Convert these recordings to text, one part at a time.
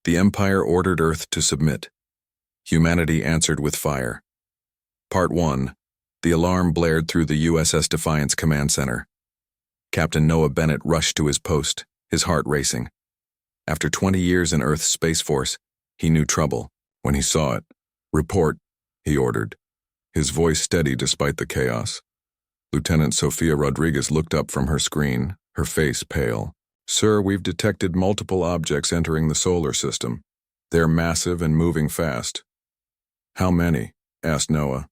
The Empire ordered Earth to submit. Humanity answered with fire. Part 1. The alarm blared through the USS Defiance Command Center. Captain Noah Bennett rushed to his post, his heart racing. After 20 years in Earth's Space Force, he knew trouble when he saw it. "Report," he ordered, his voice steady despite the chaos. Lieutenant Sofia Rodriguez looked up from her screen, her face pale. "Sir, we've detected multiple objects entering the solar system. They're massive and moving fast." "How many?" asked Noah.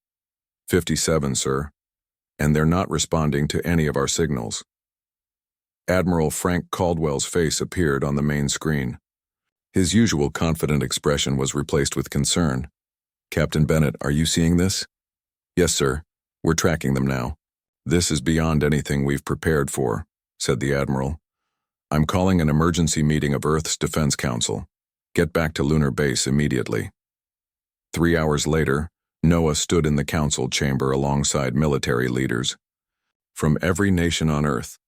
57, sir. And they're not responding to any of our signals." Admiral Frank Caldwell's face appeared on the main screen. His usual confident expression was replaced with concern. "Captain Bennett, are you seeing this?" "Yes, sir. We're tracking them now." "This is beyond anything we've prepared for," said the Admiral. "I'm calling an emergency meeting of Earth's Defense Council. Get back to Lunar Base immediately." 3 hours later, Noah stood in the council chamber alongside military leaders from every nation on Earth.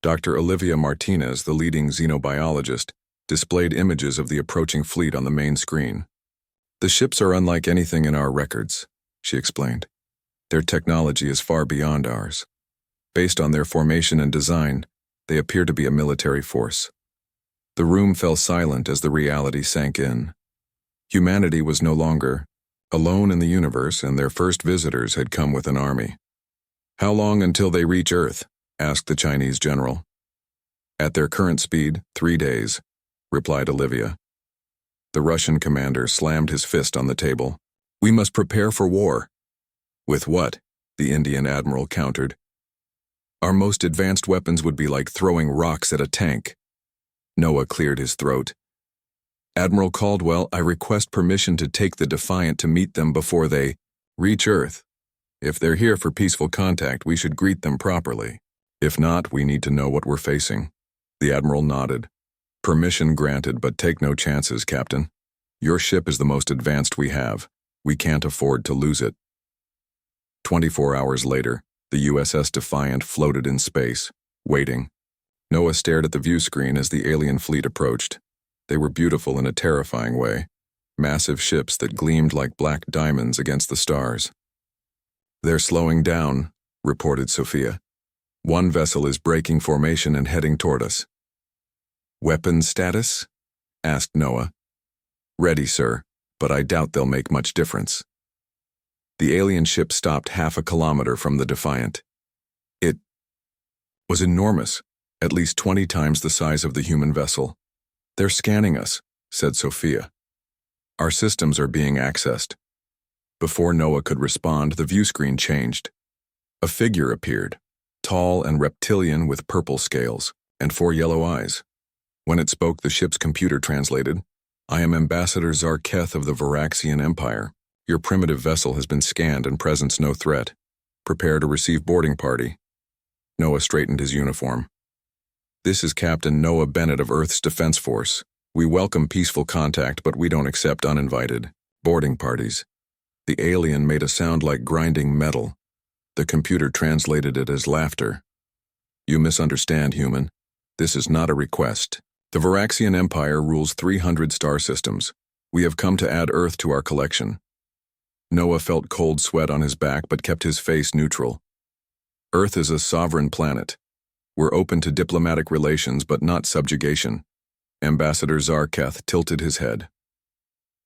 Dr. Olivia Martinez, the leading xenobiologist, displayed images of the approaching fleet on the main screen. "The ships are unlike anything in our records," she explained. "Their technology is far beyond ours. Based on their formation and design, they appear to be a military force." The room fell silent as the reality sank in. Humanity was no longer alone in the universe, and their first visitors had come with an army. "How long until they reach Earth?" asked the Chinese general. "At their current speed, 3 days," replied Olivia. The Russian commander slammed his fist on the table. "We must prepare for war." "With what?" the Indian admiral countered. "Our most advanced weapons would be like throwing rocks at a tank." Noah cleared his throat. "Admiral Caldwell, I request permission to take the Defiant to meet them before they reach Earth. If they're here for peaceful contact, we should greet them properly. If not, we need to know what we're facing." The Admiral nodded. "Permission granted, but take no chances, Captain. Your ship is the most advanced we have. We can't afford to lose it." 24 hours later, the USS Defiant floated in space, waiting. Noah stared at the view screen as the alien fleet approached. They were beautiful in a terrifying way, massive ships that gleamed like black diamonds against the stars. "They're slowing down," reported Sophia. "One vessel is breaking formation and heading toward us." "Weapons status?" asked Noah. "Ready, sir, but I doubt they'll make much difference." The alien ship stopped half a kilometer from the Defiant. It was enormous, at least 20 times the size of the human vessel. "They're scanning us," said Sophia. "Our systems are being accessed." Before Noah could respond, the view screen changed. A figure appeared, tall and reptilian with purple scales and 4 yellow eyes. When it spoke, the ship's computer translated, "I am Ambassador Zarketh of the Varaxian Empire. Your primitive vessel has been scanned and presents no threat. Prepare to receive boarding party." Noah straightened his uniform. "This is Captain Noah Bennett of Earth's Defense Force. We welcome peaceful contact, but we don't accept uninvited boarding parties." The alien made a sound like grinding metal. The computer translated it as laughter. "You misunderstand, human. This is not a request. The Varaxian Empire rules 300 star systems. We have come to add Earth to our collection." Noah felt cold sweat on his back but kept his face neutral. "Earth is a sovereign planet. We're open to diplomatic relations but not subjugation." Ambassador Zarketh tilted his head.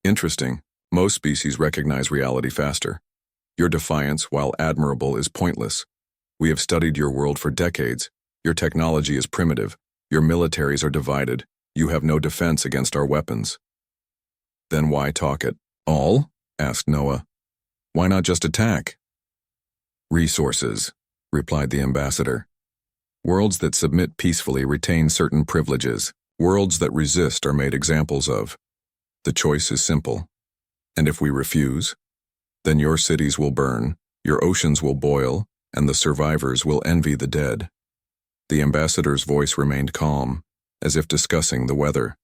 "Interesting. Most species recognize reality faster. Your defiance, while admirable, is pointless. We have studied your world for decades. Your technology is primitive. Your militaries are divided. You have no defense against our weapons." "Then why talk at all?" asked Noah. "Why not just attack?" "Resources," replied the ambassador. "Worlds that submit peacefully retain certain privileges. Worlds that resist are made examples of. The choice is simple. And if we refuse, then your cities will burn, your oceans will boil, and the survivors will envy the dead." The ambassador's voice remained calm, as if discussing the weather.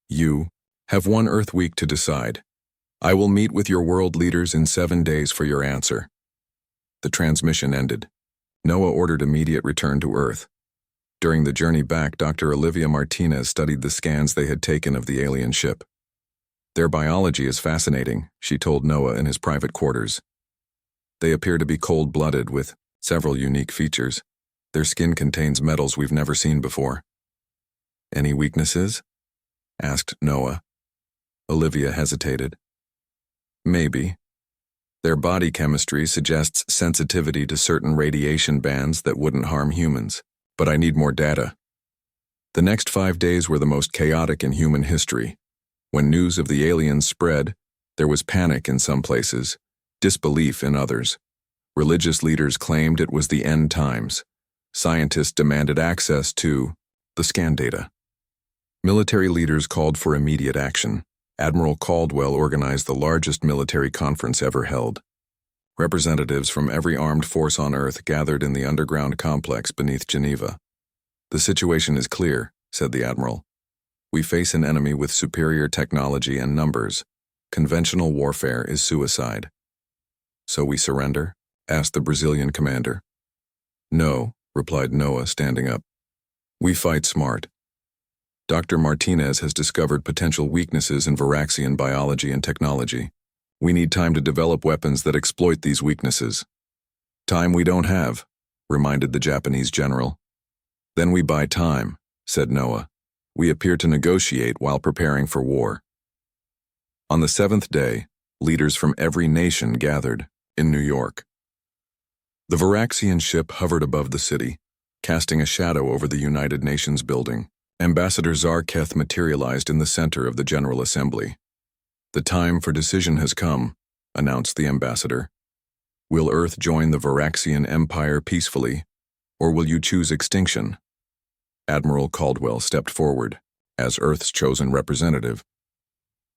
"You have 1 Earth week to decide. I will meet with your world leaders in 7 days for your answer." The transmission ended. Noah ordered immediate return to Earth. During the journey back, Dr. Olivia Martinez studied the scans they had taken of the alien ship. Their biology is fascinating, she told Noah in his private quarters. They appear to be cold-blooded with several unique features. Their skin contains metals we've never seen before. Any weaknesses? Asked Noah. Olivia hesitated. Maybe. Their body chemistry suggests sensitivity to certain radiation bands that wouldn't harm humans. But I need more data. The next 5 days were the most chaotic in human history. When news of the aliens spread, there was panic in some places, disbelief in others. Religious leaders claimed it was the end times. Scientists demanded access to the scan data. Military leaders called for immediate action. Admiral Caldwell organized the largest military conference ever held. Representatives from every armed force on Earth gathered in the underground complex beneath Geneva. The situation is clear, said the Admiral. We face an enemy with superior technology and numbers. Conventional warfare is suicide. So we surrender? Asked the Brazilian commander. No, replied Noah, standing up. We fight smart. Dr. Martinez has discovered potential weaknesses in Varaxian biology and technology. We need time to develop weapons that exploit these weaknesses. Time we don't have, reminded the Japanese general. Then we buy time, said Noah. We appear to negotiate while preparing for war. On the 7th day, leaders from every nation gathered in New York. The Varaxian ship hovered above the city, casting a shadow over the United Nations building. Ambassador Zarketh materialized in the center of the General Assembly. The time for decision has come, announced the ambassador. Will Earth join the Varaxian Empire peacefully, or will you choose extinction? Admiral Caldwell stepped forward, as Earth's chosen representative.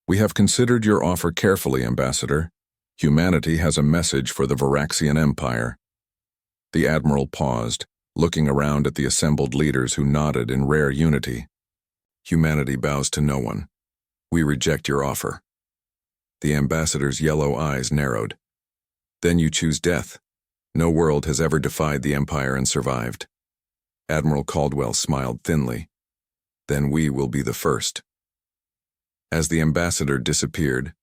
We have considered your offer carefully, Ambassador. Humanity has a message for the Varaxian Empire. The Admiral paused, looking around at the assembled leaders who nodded in rare unity. Humanity bows to no one. We reject your offer. The ambassador's yellow eyes narrowed. Then you choose death. No world has ever defied the Empire and survived. Admiral Caldwell smiled thinly. Then we will be the first. As the ambassador disappeared,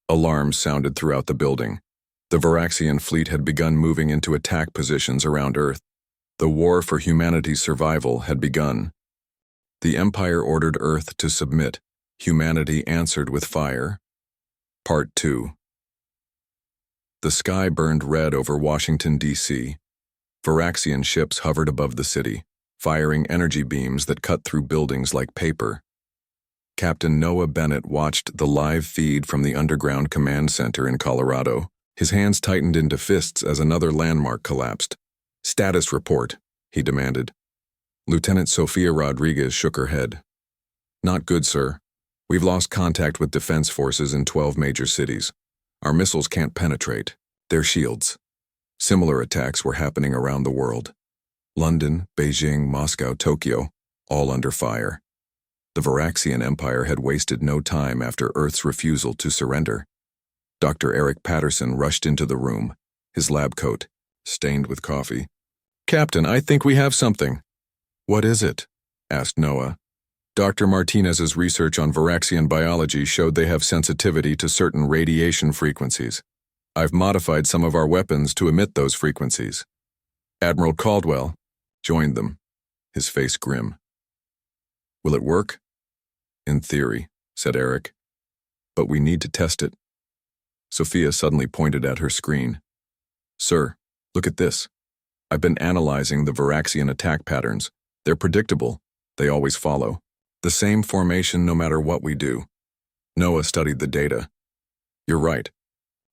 alarms sounded throughout the building. The Varaxian fleet had begun moving into attack positions around Earth. The war for humanity's survival had begun. The Empire ordered Earth to submit. Humanity answered with fire. Part 2. The sky burned red over Washington, D.C. Varaxian ships hovered above the city, firing energy beams that cut through buildings like paper. Captain Noah Bennett watched the live feed from the underground command center in Colorado. His hands tightened into fists as another landmark collapsed. Status report, he demanded. Lieutenant Sofia Rodriguez shook her head. Not good, sir. We've lost contact with defense forces in 12 major cities. Our missiles can't penetrate. They're shields. Similar attacks were happening around the world. London, Beijing, Moscow, Tokyo, all under fire. The Varaxian Empire had wasted no time after Earth's refusal to surrender. Dr. Eric Patterson rushed into the room, his lab coat stained with coffee. Captain, I think we have something. What is it? Asked Noah. Dr. Martinez's research on Varaxian biology showed they have sensitivity to certain radiation frequencies. I've modified some of our weapons to emit those frequencies. Admiral Caldwell joined them, his face grim. Will it work? In theory, said Eric. But we need to test it. Sophia suddenly pointed at her screen. Sir, look at this. I've been analyzing the Varaxian attack patterns. They're predictable. They always follow. The same formation no matter what we do. Noah studied the data. You're right.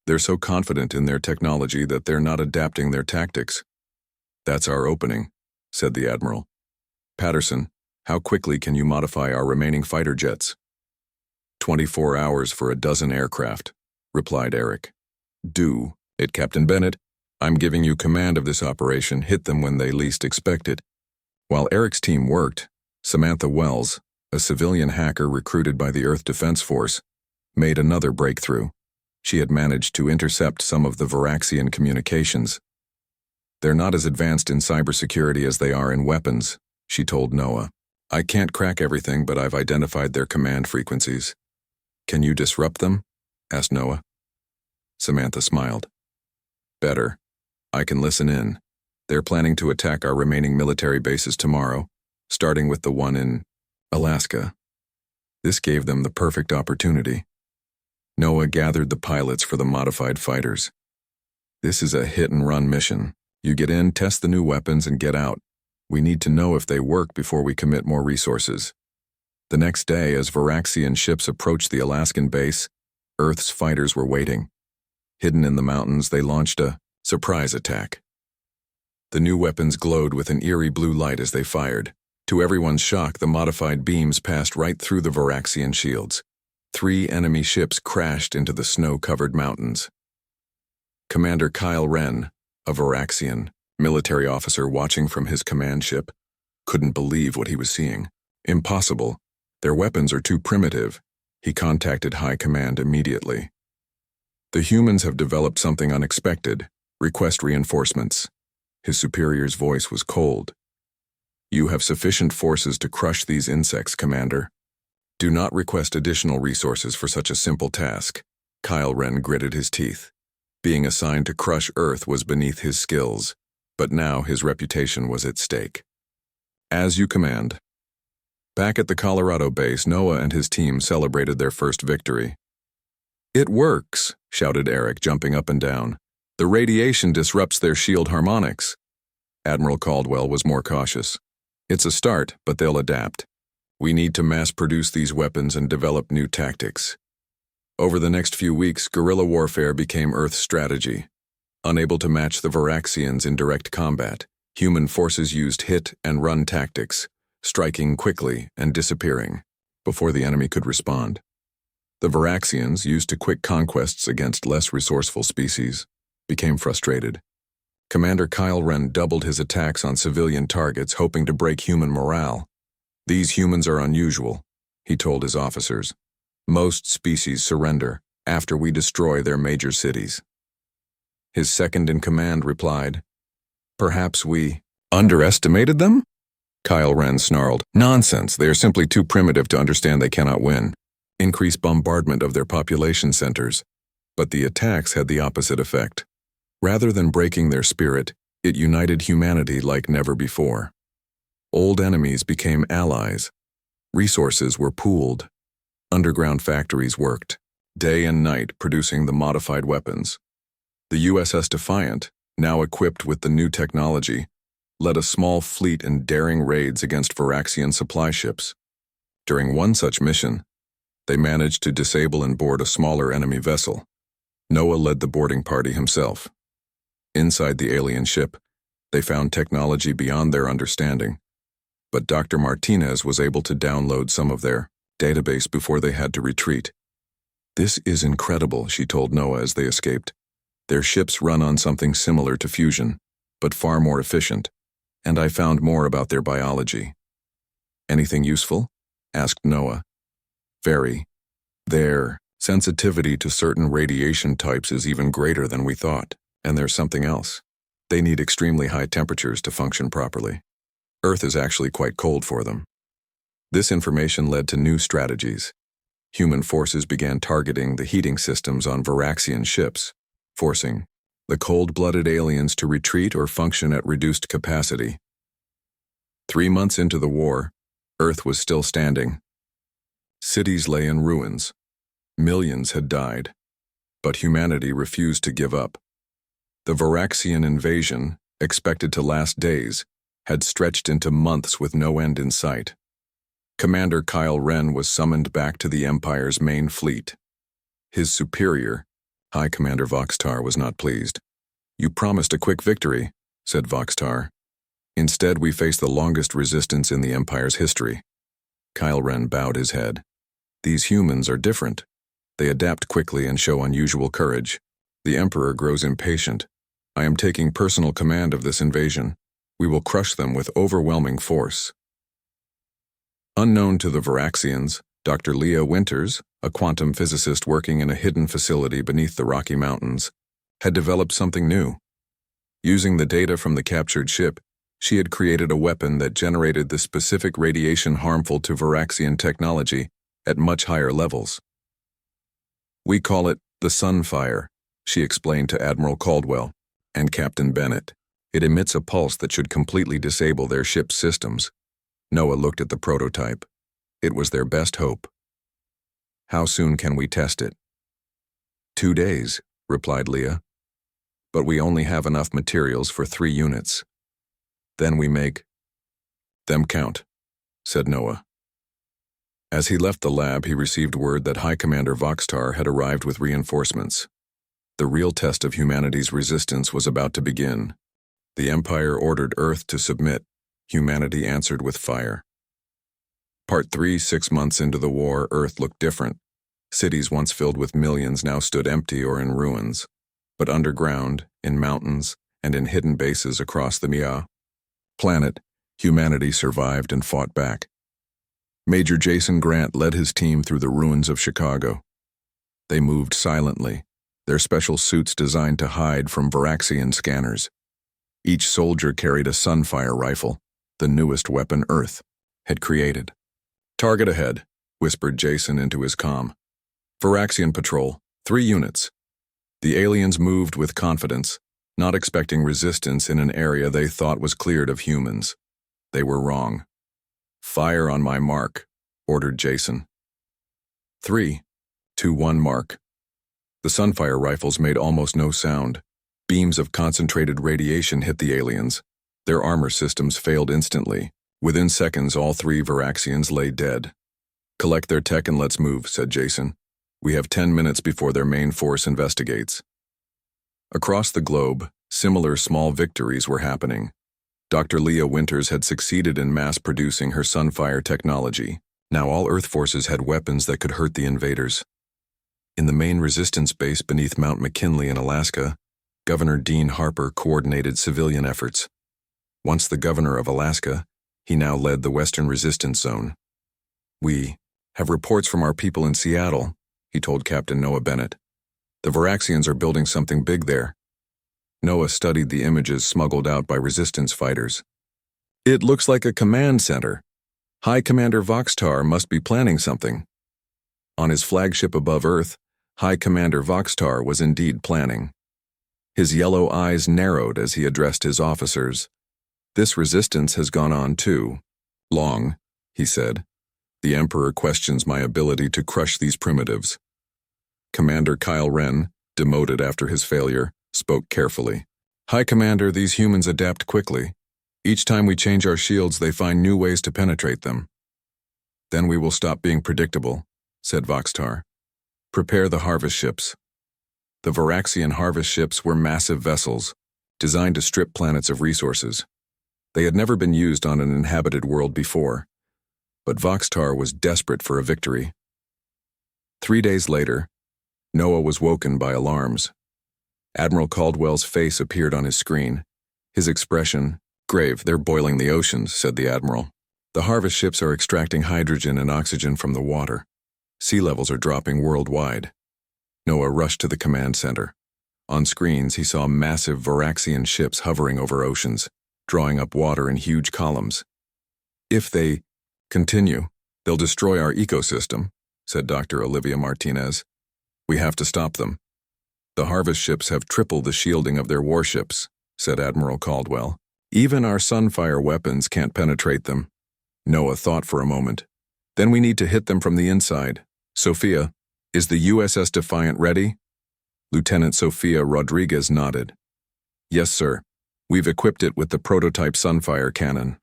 They're so confident in their technology that they're not adapting their tactics. That's our opening, said the Admiral. Patterson, how quickly can you modify our remaining fighter jets? 24 hours for a dozen aircraft, replied Eric. Do it, Captain Bennett. I'm giving you command of this operation. Hit them when they least expect it. While Eric's team worked, Samantha Wells, a civilian hacker recruited by the Earth Defense Force, made another breakthrough. She had managed to intercept some of the Varaxian communications. They're not as advanced in cybersecurity as they are in weapons, she told Noah. I can't crack everything, but I've identified their command frequencies. Can you disrupt them? Asked Noah. Samantha smiled. Better. I can listen in. They're planning to attack our remaining military bases tomorrow, starting with the one in Alaska. This gave them the perfect opportunity. Noah gathered the pilots for the modified fighters. This is a hit-and-run mission. You get in, test the new weapons, and get out. We need to know if they work before we commit more resources. The next day, as Varaxian ships approached the Alaskan base, Earth's fighters were waiting. Hidden in the mountains, they launched a surprise attack. The new weapons glowed with an eerie blue light as they fired. To everyone's shock, the modified beams passed right through the Varaxian shields. 3 enemy ships crashed into the snow-covered mountains. Commander Kyle Wren, a Varaxian military officer watching from his command ship, couldn't believe what he was seeing. Impossible. Their weapons are too primitive. He contacted High Command immediately. The humans have developed something unexpected. Request reinforcements. His superior's voice was cold. You have sufficient forces to crush these insects, Commander. Do not request additional resources for such a simple task. Kyle Wren gritted his teeth. Being assigned to crush Earth was beneath his skills, but now his reputation was at stake. As you command. Back at the Colorado base, Noah and his team celebrated their first victory. It works, shouted Eric, jumping up and down. The radiation disrupts their shield harmonics. Admiral Caldwell was more cautious. It's a start, but they'll adapt. We need to mass-produce these weapons and develop new tactics. Over the next few weeks, guerrilla warfare became Earth's strategy. Unable to match the Varaxians in direct combat, human forces used hit-and-run tactics, striking quickly and disappearing before the enemy could respond. The Varaxians, used to quick conquests against less resourceful species, became frustrated. Commander Kyle Wren doubled his attacks on civilian targets, hoping to break human morale. These humans are unusual, he told his officers. Most species surrender after we destroy their major cities. His second-in-command replied, Perhaps we underestimated them? Kyle Wren snarled, Nonsense, they are simply too primitive to understand they cannot win. Increase bombardment of their population centers. But the attacks had the opposite effect. Rather than breaking their spirit, it united humanity like never before. Old enemies became allies. Resources were pooled. Underground factories worked, day and night producing the modified weapons. The USS Defiant, now equipped with the new technology, led a small fleet in daring raids against Varaxian supply ships. During one such mission, they managed to disable and board a smaller enemy vessel. Noah led the boarding party himself. Inside the alien ship, they found technology beyond their understanding, but Dr. Martinez was able to download some of their database before they had to retreat. This is incredible, she told Noah as they escaped. Their ships run on something similar to fusion, but far more efficient, and I found more about their biology. Anything useful? Asked Noah. Very. Their sensitivity to certain radiation types is even greater than we thought, and there's something else. They need extremely high temperatures to function properly. Earth is actually quite cold for them. This information led to new strategies. Human forces began targeting the heating systems on Varaxian ships, forcing the cold-blooded aliens to retreat or function at reduced capacity. 3 months into the war, Earth was still standing. Cities lay in ruins. Millions had died, but humanity refused to give up. The Varaxian invasion, expected to last days, had stretched into months with no end in sight. Commander Kyle Wren was summoned back to the Empire's main fleet. His superior, High Commander Voxtar, was not pleased. You promised a quick victory, said Voxtar. Instead, we face the longest resistance in the Empire's history. Kyle Wren bowed his head. These humans are different. They adapt quickly and show unusual courage. The Emperor grows impatient. I am taking personal command of this invasion. We will crush them with overwhelming force. Unknown to the Varaxians, Dr. Leah Winters, a quantum physicist working in a hidden facility beneath the Rocky Mountains, had developed something new. Using the data from the captured ship, She had created a weapon that generated the specific radiation harmful to Varaxian technology at much higher levels. "We call it the Sunfire," she explained to Admiral Caldwell and Captain Bennett. "It emits a pulse that should completely disable their ship's systems." Noah looked at the prototype. It was their best hope. "How soon can we test it?" 2 days, replied Leah. "But we only have enough materials for 3 units. Then we make them count," said Noah. As he left the lab, he received word that High Commander Voxtar had arrived with reinforcements. The real test of humanity's resistance was about to begin. The Empire ordered Earth to submit. Humanity answered with fire. Part 3, 6 months into the war, Earth looked different. Cities once filled with millions now stood empty or in ruins. But underground, in mountains, and in hidden bases across the Mia planet, humanity survived and fought back. Major Jason Grant led his team through the ruins of Chicago. They moved silently, their special suits designed to hide from Varaxian scanners. Each soldier carried a Sunfire rifle, the newest weapon Earth had created. "Target ahead," whispered Jason into his comm. "Varaxian patrol, 3 units." The aliens moved with confidence, not expecting resistance in an area they thought was cleared of humans. They were wrong. "Fire on my mark," ordered Jason. 3, 2, 1 mark. The Sunfire rifles made almost no sound. Beams of concentrated radiation hit the aliens. Their armor systems failed instantly. Within seconds, all 3 Varaxians lay dead. "Collect their tech and let's move," said Jason. "We have 10 minutes before their main force investigates." Across the globe, similar small victories were happening. Dr. Leah Winters had succeeded in mass-producing her Sunfire technology. Now all Earth forces had weapons that could hurt the invaders. In the main resistance base beneath Mount McKinley in Alaska, Governor Dean Harper coordinated civilian efforts. Once the governor of Alaska, he now led the Western Resistance Zone. "We have reports from our people in Seattle," he told Captain Noah Bennett. "The Varaxians are building something big there." Noah studied the images smuggled out by resistance fighters. "It looks like a command center. High Commander Voxtar must be planning something." On his flagship above Earth, High Commander Voxtar was indeed planning. His yellow eyes narrowed as he addressed his officers. "This resistance has gone on too long," he said. "The Emperor questions my ability to crush these primitives." Commander Kyle Wren, demoted after his failure, spoke carefully. "High Commander, these humans adapt quickly. Each time we change our shields, they find new ways to penetrate them." "Then we will stop being predictable," said Voxtar. "Prepare the harvest ships." The Varaxian harvest ships were massive vessels, designed to strip planets of resources. They had never been used on an inhabited world before, but Voxtar was desperate for a victory. 3 days later, Noah was woken by alarms. Admiral Caldwell's face appeared on his screen. His expression, grave. "They're boiling the oceans," said the Admiral. "The harvest ships are extracting hydrogen and oxygen from the water. Sea levels are dropping worldwide." Noah rushed to the command center. On screens, he saw massive Varaxian ships hovering over oceans, drawing up water in huge columns. "If they continue, they'll destroy our ecosystem," said Dr. Olivia Martinez. "We have to stop them." "The harvest ships have tripled the shielding of their warships," said Admiral Caldwell. "Even our Sunfire weapons can't penetrate them." Noah thought for a moment. "Then we need to hit them from the inside. Sophia, is the USS Defiant ready?" Lieutenant Sophia Rodriguez nodded. "Yes, sir. We've equipped it with the prototype Sunfire cannon."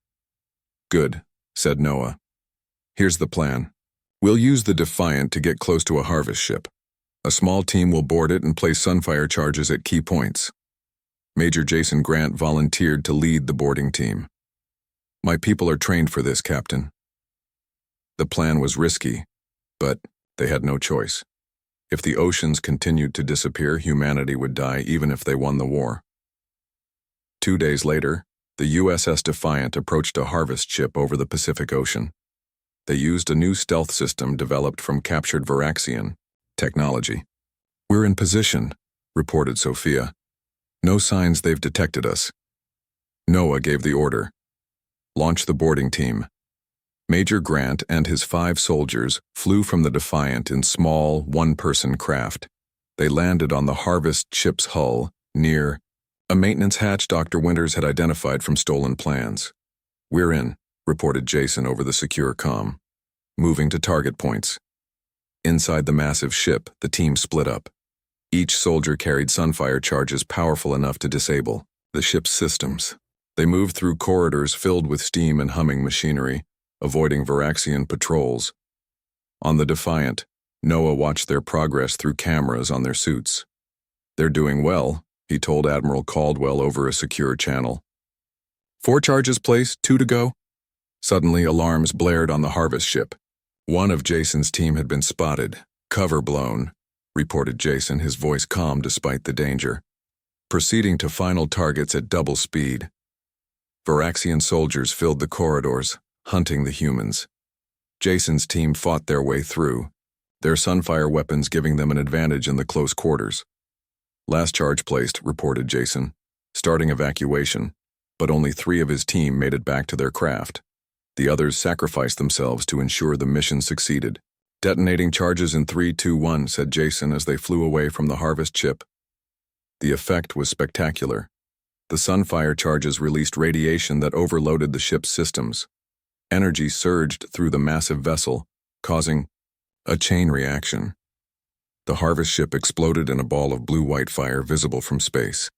"Good," said Noah. "Here's the plan. We'll use the Defiant to get close to a harvest ship. A small team will board it and place Sunfire charges at key points." Major Jason Grant volunteered to lead the boarding team. "My people are trained for this, Captain." The plan was risky, but they had no choice. If the oceans continued to disappear, humanity would die even if they won the war. 2 days later, the USS Defiant approached a harvest ship over the Pacific Ocean. They used a new stealth system developed from captured Varaxian technology. "We're in position," reported Sophia. "No signs they've detected us." Noah gave the order. Launch the boarding team. Major Grant and his 5 soldiers flew from the Defiant in small, one-person craft. They landed on the Harvest ship's hull, near a maintenance hatch Dr. Winters had identified from stolen plans. "We're in," reported Jason over the secure comm. "Moving to target points." Inside the massive ship, the team split up. Each soldier carried sunfire charges powerful enough to disable the ship's systems. They moved through corridors filled with steam and humming machinery, avoiding Varaxian patrols. On the Defiant, Noah watched their progress through cameras on their suits. "They're doing well," he told Admiral Caldwell over a secure channel. "4 charges placed, 2 to go." Suddenly, alarms blared on the Harvest ship. One of Jason's team had been spotted. "Cover blown," reported Jason, his voice calm despite the danger. Proceeding to final targets at double speed. Varaxian soldiers filled the corridors, hunting the humans. Jason's team fought their way through, their sunfire weapons giving them an advantage in the close quarters. "Last charge placed," reported Jason, starting evacuation, but only 3 of his team made it back to their craft. The others sacrificed themselves to ensure the mission succeeded. "Detonating charges in 3, 2, 1, said Jason as they flew away from the Harvest ship. The effect was spectacular. The sunfire charges released radiation that overloaded the ship's systems. Energy surged through the massive vessel, causing a chain reaction. The Harvest ship exploded in a ball of blue-white fire visible from space.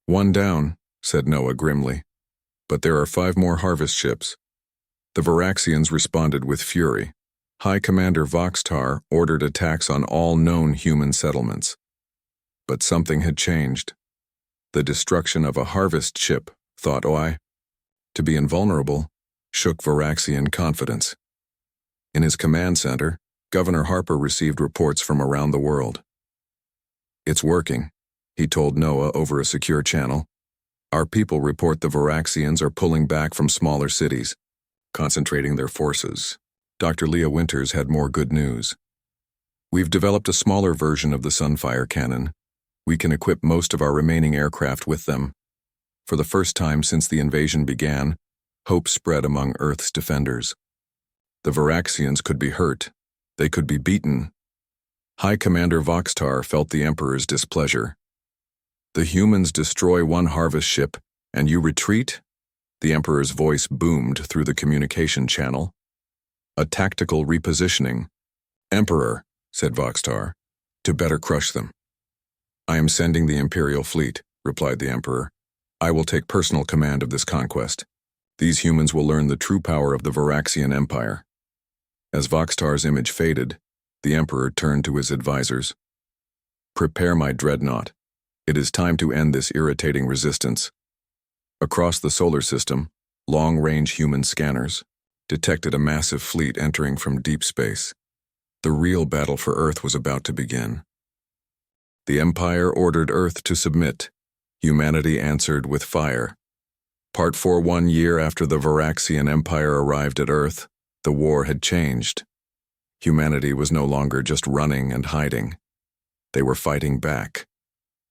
"1 down," said Noah grimly. "But there are 5 more Harvest ships." The Varaxians responded with fury. High Commander Voxtar ordered attacks on all known human settlements. But something had changed. The destruction of a Harvest ship, thought Oi, to be invulnerable, shook Varaxian confidence. In his command center, Governor Harper received reports from around the world. "It's working," he told Noah over a secure channel. "Our people report the Varaxians are pulling back from smaller cities, concentrating their forces." Dr. Leah Winters had more good news. "We've developed a smaller version of the Sunfire cannon. We can equip most of our remaining aircraft with them." For the first time since the invasion began, hope spread among Earth's defenders. The Varaxians could be hurt. They could be beaten. High Commander Voxtar felt the Emperor's displeasure. "The humans destroy 1 Harvest ship, and you retreat?" The Emperor's voice boomed through the communication channel. "A tactical repositioning." "Emperor," said Voxtar, "to better crush them." "I am sending the Imperial fleet," replied the Emperor. "I will take personal command of this conquest. These humans will learn the true power of the Varaxian Empire." As Voxtar's image faded, the Emperor turned to his advisors. "Prepare my dreadnought. It is time to end this irritating resistance." Across the solar system, long-range human scanners detected a massive fleet entering from deep space. The real battle for Earth was about to begin. The Empire ordered Earth to submit. Humanity answered with fire. Part 4. 1 year after the Varaxian Empire arrived at Earth, the war had changed. Humanity was no longer just running and hiding. They were fighting back.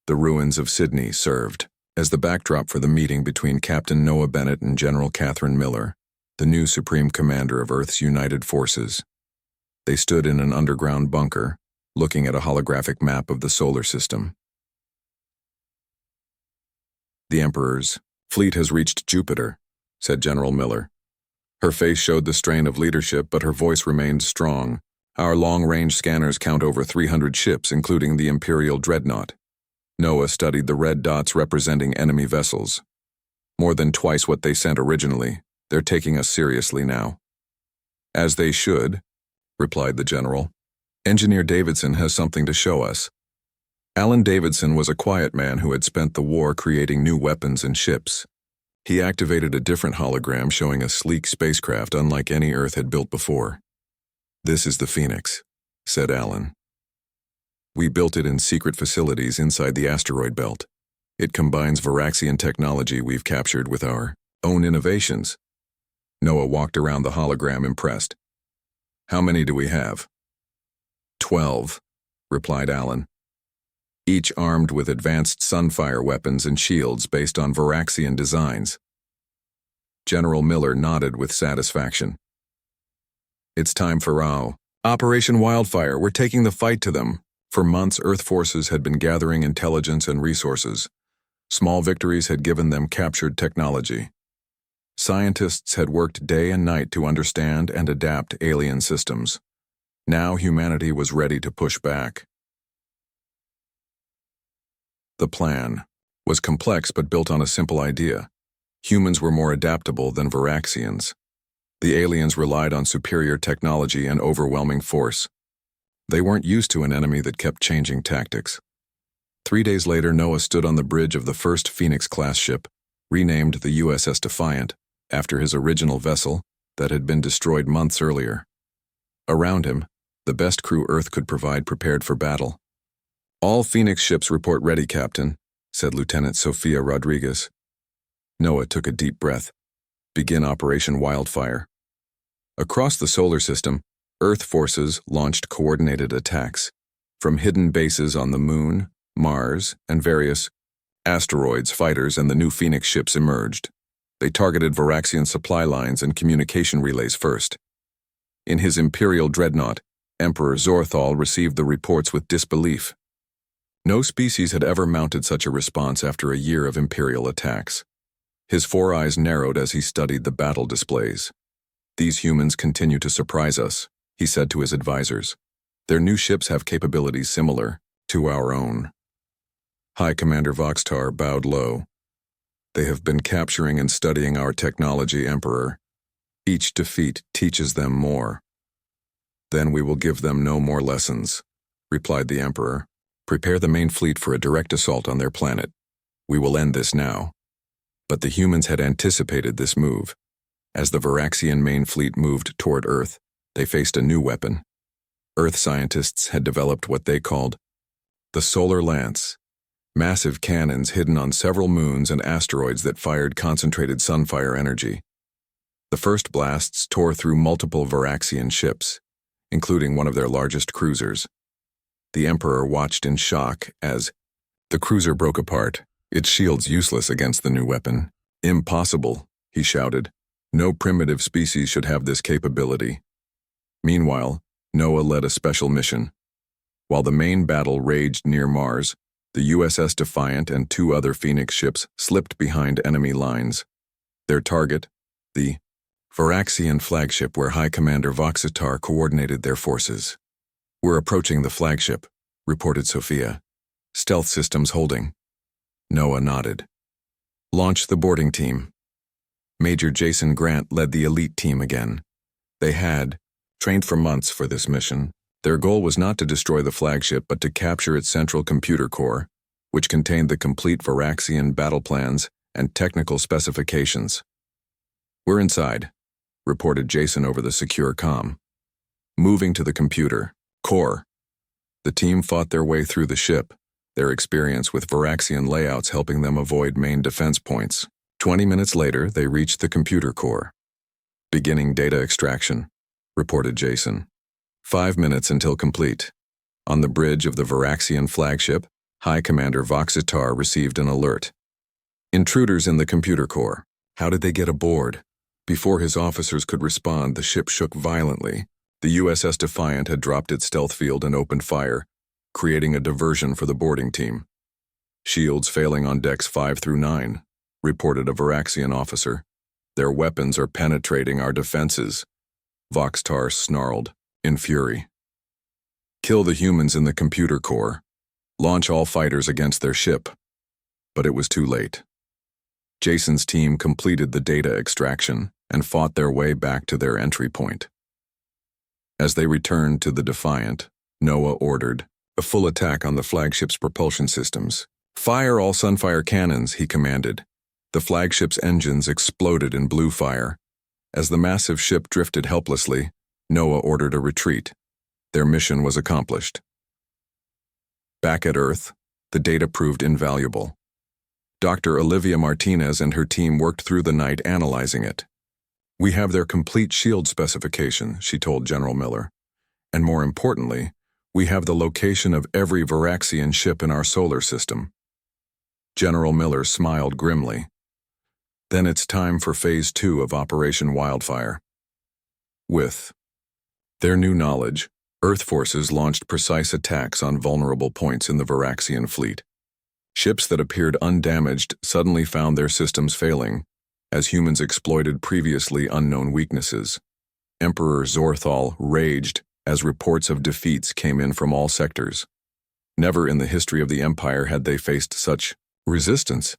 The ruins of Sydney served as the backdrop for the meeting between Captain Noah Bennett and General Catherine Miller, the new Supreme Commander of Earth's United Forces. They stood in an underground bunker, looking at a holographic map of the solar system. "The Emperor's fleet has reached Jupiter," said General Miller. Her face showed the strain of leadership, but her voice remained strong. "Our long-range scanners count over 300 ships, including the Imperial Dreadnought." Noah studied the red dots representing enemy vessels. "More than twice what they sent originally. They're taking us seriously now." "As they should," replied the general. "Engineer Davidson has something to show us." Alan Davidson was a quiet man who had spent the war creating new weapons and ships. He activated a different hologram showing a sleek spacecraft unlike any Earth had built before. "This is the Phoenix," said Alan. "We built it in secret facilities inside the asteroid belt. It combines Varaxian technology we've captured with our own innovations." Noah walked around the hologram impressed. "How many do we have?" 12, replied Alan. "Each armed with advanced sunfire weapons and shields based on Varaxian designs. General Miller nodded with satisfaction. It's time for Operation Wildfire. We're taking the fight to them. For months, Earth forces had been gathering intelligence and resources. Small victories had given them captured technology. Scientists had worked day and night to understand and adapt alien systems. Now humanity was ready to push back. The plan was complex but built on a simple idea. Humans were more adaptable than Varaxians. The aliens relied on superior technology and overwhelming force. They weren't used to an enemy that kept changing tactics. 3 days later, Noah stood on the bridge of the first Phoenix-class ship, renamed the USS Defiant, after his original vessel that had been destroyed months earlier. Around him, the best crew Earth could provide prepared for battle. "All Phoenix ships report ready, Captain," said Lieutenant Sofia Rodriguez. Noah took a deep breath. Begin Operation Wildfire. Across the solar system, Earth forces launched coordinated attacks. From hidden bases on the Moon, Mars, and various asteroids, fighters and the new Phoenix ships emerged. They targeted Varaxian supply lines and communication relays first. In his Imperial dreadnought, Emperor Zorthal received the reports with disbelief. No species had ever mounted such a response after a year of Imperial attacks. His 4 eyes narrowed as he studied the battle displays. "These humans continue to surprise us," he said to his advisors. "Their new ships have capabilities similar to our own." High Commander Voxtar bowed low. "They have been capturing and studying our technology, Emperor. Each defeat teaches them more." "Then we will give them no more lessons," replied the Emperor. "Prepare the main fleet for a direct assault on their planet. We will end this now." But the humans had anticipated this move. As the Varaxian main fleet moved toward Earth, they faced a new weapon. Earth scientists had developed what they called the Solar Lance, massive cannons hidden on several moons and asteroids that fired concentrated sunfire energy. The first blasts tore through multiple Varaxian ships, including one of their largest cruisers. The Emperor watched in shock as the cruiser broke apart, its shields useless against the new weapon. "Impossible," he shouted. "No primitive species should have this capability." Meanwhile, Noah led a special mission. While the main battle raged near Mars, the USS Defiant and 2 other Phoenix ships slipped behind enemy lines. Their target, the Varaxian flagship where High Commander Voxitar coordinated their forces. "We're approaching the flagship," reported Sophia. "Stealth systems holding." Noah nodded. "Launch the boarding team." Major Jason Grant led the elite team again. They had trained for months for this mission. Their goal was not to destroy the flagship but to capture its central computer core, which contained the complete Varaxian battle plans and technical specifications. "We're inside," reported Jason over the secure comm. Moving to the computer core. The team fought their way through the ship, their experience with Varaxian layouts helping them avoid main defense points. 20 minutes later, they reached the computer core. "Beginning data extraction," reported Jason. 5 minutes until complete. On the bridge of the Varaxian flagship, High Commander Voxitar received an alert. "Intruders in the computer core. How did they get aboard?" Before his officers could respond, the ship shook violently. The USS Defiant had dropped its stealth field and opened fire, creating a diversion for the boarding team. "Shields failing on decks 5 through 9, reported a Varaxian officer. "Their weapons are penetrating our defenses," Voxtar snarled, in fury. "Kill the humans in the computer core. Launch all fighters against their ship." But it was too late. Jason's team completed the data extraction and fought their way back to their entry point. As they returned to the Defiant, Noah ordered a full attack on the flagship's propulsion systems. "Fire all Sunfire cannons," he commanded. The flagship's engines exploded in blue fire. As the massive ship drifted helplessly, Noah ordered a retreat. Their mission was accomplished. Back at Earth, the data proved invaluable. Dr. Olivia Martinez and her team worked through the night analyzing it. "We have their complete shield specification," she told General Miller. "And more importantly, we have the location of every Varaxian ship in our solar system." General Miller smiled grimly. Then it's time for Phase 2 of Operation Wildfire. With their new knowledge, Earth forces launched precise attacks on vulnerable points in the Varaxian fleet. Ships that appeared undamaged suddenly found their systems failing, as humans exploited previously unknown weaknesses. Emperor Zorthal raged as reports of defeats came in from all sectors. Never in the history of the Empire had they faced such resistance.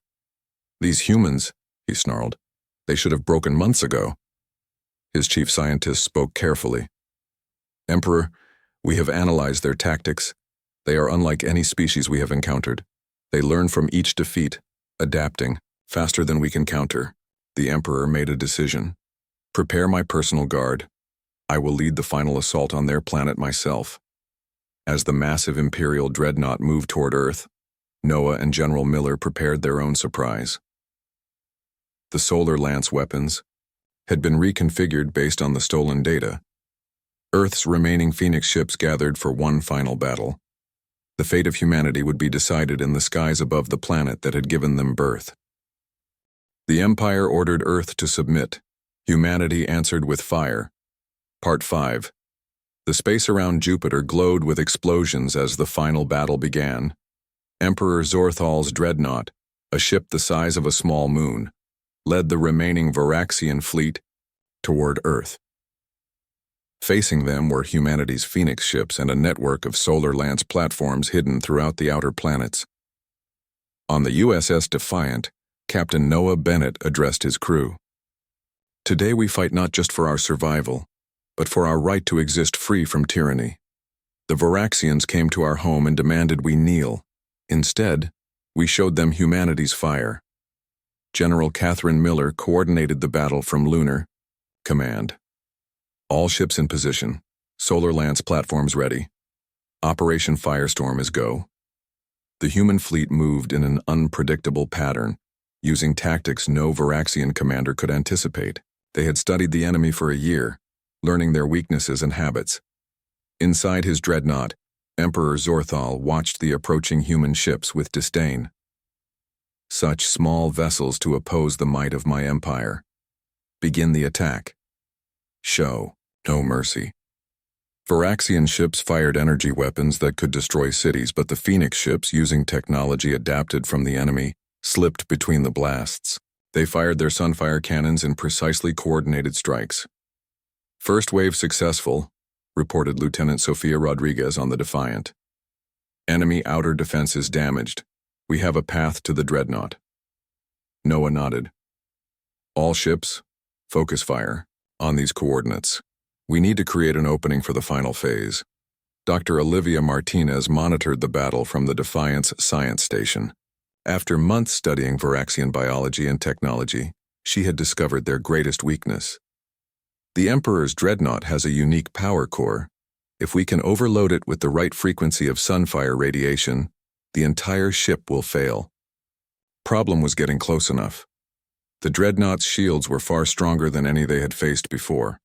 "These humans," he snarled, "they should have broken months ago." His chief scientist spoke carefully. "Emperor, we have analyzed their tactics. They are unlike any species we have encountered. They learn from each defeat, adapting faster than we can counter." The Emperor made a decision. "Prepare my personal guard. I will lead the final assault on their planet myself." As the massive Imperial dreadnought moved toward Earth, Noah and General Miller prepared their own surprise. The solar lance weapons had been reconfigured based on the stolen data. Earth's remaining Phoenix ships gathered for one final battle. The fate of humanity would be decided in the skies above the planet that had given them birth. The Empire ordered Earth to submit. Humanity answered with fire. Part 5. The space around Jupiter glowed with explosions as the final battle began. Emperor Zorthal's dreadnought, a ship the size of a small moon, led the remaining Varaxian fleet toward Earth. Facing them were humanity's Phoenix ships and a network of solar lance platforms hidden throughout the outer planets. On the USS Defiant, Captain Noah Bennett addressed his crew. "Today we fight not just for our survival, but for our right to exist free from tyranny. The Varaxians came to our home and demanded we kneel. Instead, we showed them humanity's fire." General Catherine Miller coordinated the battle from Lunar Command. "All ships in position. Solar lance platforms ready. Operation Firestorm is go." The human fleet moved in an unpredictable pattern, using tactics no Varaxian commander could anticipate. They had studied the enemy for a year, learning their weaknesses and habits. Inside his dreadnought, Emperor Zorthal watched the approaching human ships with disdain. "Such small vessels to oppose the might of my empire. Begin the attack. Show no mercy." Varaxian ships fired energy weapons that could destroy cities, but the Phoenix ships, using technology adapted from the enemy, slipped between the blasts. They fired their sunfire cannons in precisely coordinated strikes. "First wave successful," reported Lieutenant Sofia Rodriguez on the Defiant. "Enemy outer defenses damaged. We have a path to the dreadnought." Noah nodded. "All ships, focus fire on these coordinates. We need to create an opening for the final phase." Dr. Olivia Martinez monitored the battle from the Defiant's science station. After months studying Varaxian biology and technology, she had discovered their greatest weakness. "The Emperor's dreadnought has a unique power core. If we can overload it with the right frequency of sunfire radiation, the entire ship will fail." Problem was getting close enough. The dreadnought's shields were far stronger than any they had faced before.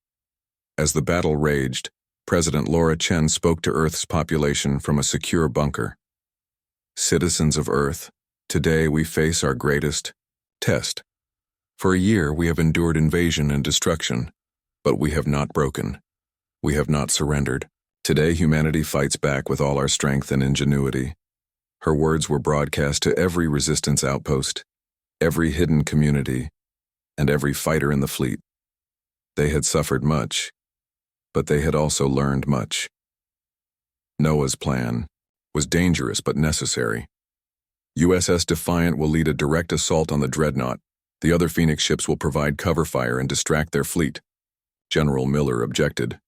As the battle raged, President Laura Chen spoke to Earth's population from a secure bunker. "Citizens of Earth, today we face our greatest test. For a year we have endured invasion and destruction, but we have not broken. We have not surrendered. Today humanity fights back with all our strength and ingenuity." Her words were broadcast to every resistance outpost, every hidden community, and every fighter in the fleet. They had suffered much, but they had also learned much. Noah's plan was dangerous but necessary. USS Defiant will lead a direct assault on the dreadnought. The other Phoenix ships will provide cover fire and distract their fleet. General Miller objected.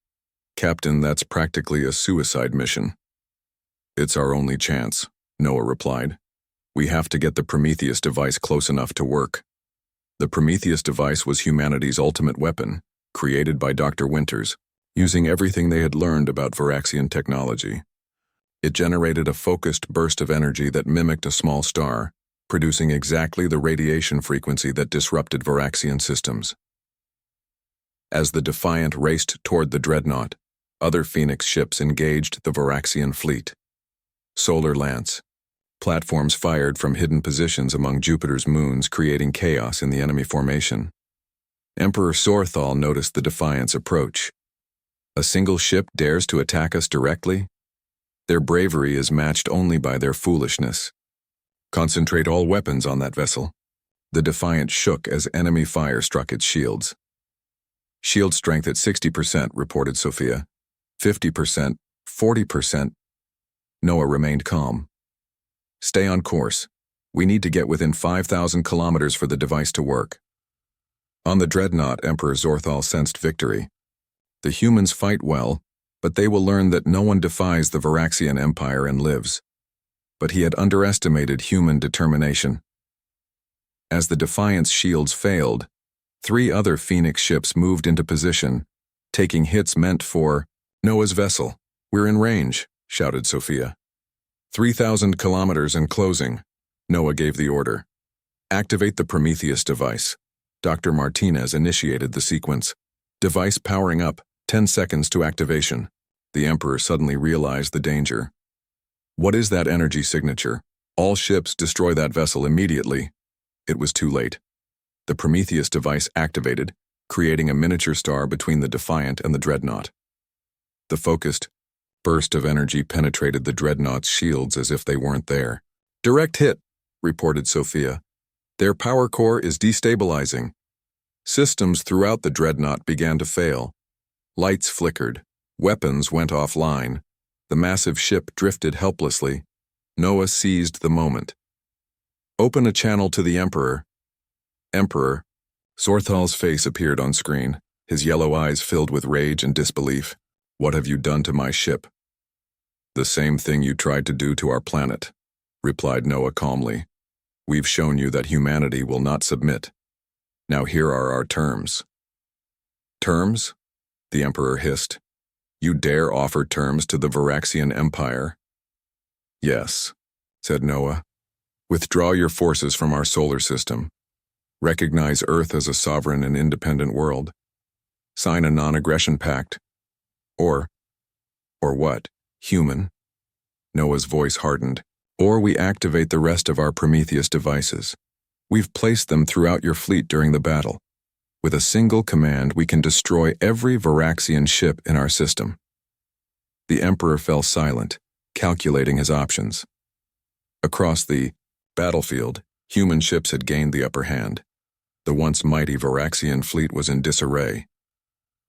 "Captain, that's practically a suicide mission." "It's our only chance," Noah replied. "We have to get the Prometheus device close enough to work." The Prometheus device was humanity's ultimate weapon, created by Dr. Winters, using everything they had learned about Varaxian technology. It generated a focused burst of energy that mimicked a small star, producing exactly the radiation frequency that disrupted Varaxian systems. As the Defiant raced toward the dreadnought, other Phoenix ships engaged the Varaxian fleet. Solar lance, Platforms fired from hidden positions among Jupiter's moons, creating chaos in the enemy formation. Emperor Sorthal noticed the Defiant's approach. A single ship dares to attack us directly? Their bravery is matched only by their foolishness. Concentrate all weapons on that vessel. The Defiant shook as enemy fire struck its shields. Shield strength at 60%, reported Sophia. 50%, 40%. Noah remained calm. Stay on course. We need to get within 5,000 kilometers for the device to work. On the dreadnought, Emperor Sorthal sensed victory. The humans fight well, but they will learn that no one defies the Varaxian Empire and lives. But he had underestimated human determination. As the Defiant's shields failed, 3 other Phoenix ships moved into position, taking hits meant for Noah's vessel. We're in range, shouted Sophia. 3,000 kilometers and closing. Noah gave the order. Activate the Prometheus device. Dr. Martinez initiated the sequence. Device powering up, 10 seconds to activation. The Emperor suddenly realized the danger. What is that energy signature? All ships destroy that vessel immediately. It was too late. The Prometheus device activated, creating a miniature star between the Defiant and the dreadnought. The focused burst of energy penetrated the dreadnought's shields as if they weren't there. Direct hit, reported Sophia. Their power core is destabilizing. Systems throughout the dreadnought began to fail. Lights flickered. Weapons went offline. The massive ship drifted helplessly. Noah seized the moment. Open a channel to the Emperor. Emperor. Sorthal's face appeared on screen, his yellow eyes filled with rage and disbelief. What have you done to my ship? The same thing you tried to do to our planet, replied Noah calmly. We've shown you that humanity will not submit. Now here are our terms. Terms? The Emperor hissed. You dare offer terms to the Varaxian Empire? Yes, said Noah. Withdraw your forces from our solar system. Recognize Earth as a sovereign and independent world. Sign a non-aggression pact. Or what? Human? Noah's voice hardened. Or we activate the rest of our Prometheus devices. We've placed them throughout your fleet during the battle. With a single command, we can destroy every Varaxian ship in our system. The Emperor fell silent, calculating his options. Across the battlefield, human ships had gained the upper hand. The once mighty Varaxian fleet was in disarray.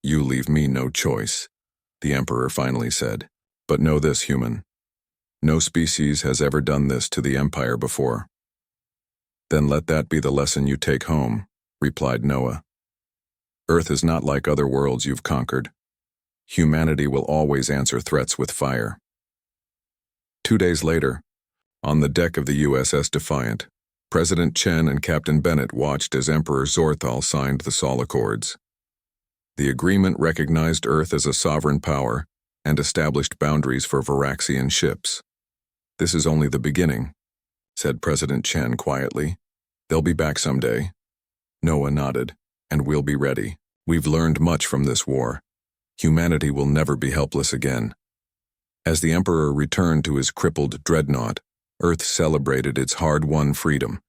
You leave me no choice, the Emperor finally said. But know this, human. No species has ever done this to the Empire before. Then let that be the lesson you take home, replied Noah. Earth is not like other worlds you've conquered. Humanity will always answer threats with fire. 2 days later, on the deck of the USS Defiant, President Chen and Captain Bennett watched as Emperor Sorthal signed the Sol Accords. The agreement recognized Earth as a sovereign power and established boundaries for Varaxian ships. This is only the beginning, said President Chen quietly. They'll be back someday. Noah nodded, and we'll be ready. We've learned much from this war. Humanity will never be helpless again. As the Emperor returned to his crippled dreadnought, Earth celebrated its hard-won freedom.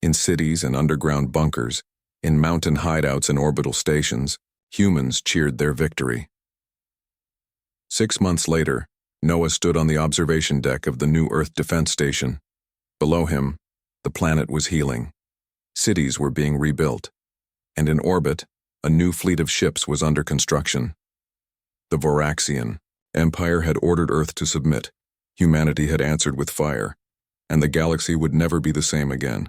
In cities and underground bunkers, in mountain hideouts and orbital stations, humans cheered their victory. 6 months later, Noah stood on the observation deck of the new Earth Defense Station. Below him, the planet was healing. Cities were being rebuilt. And in orbit, a new fleet of ships was under construction. The Varaxian Empire had ordered Earth to submit. Humanity had answered with fire, and the galaxy would never be the same again.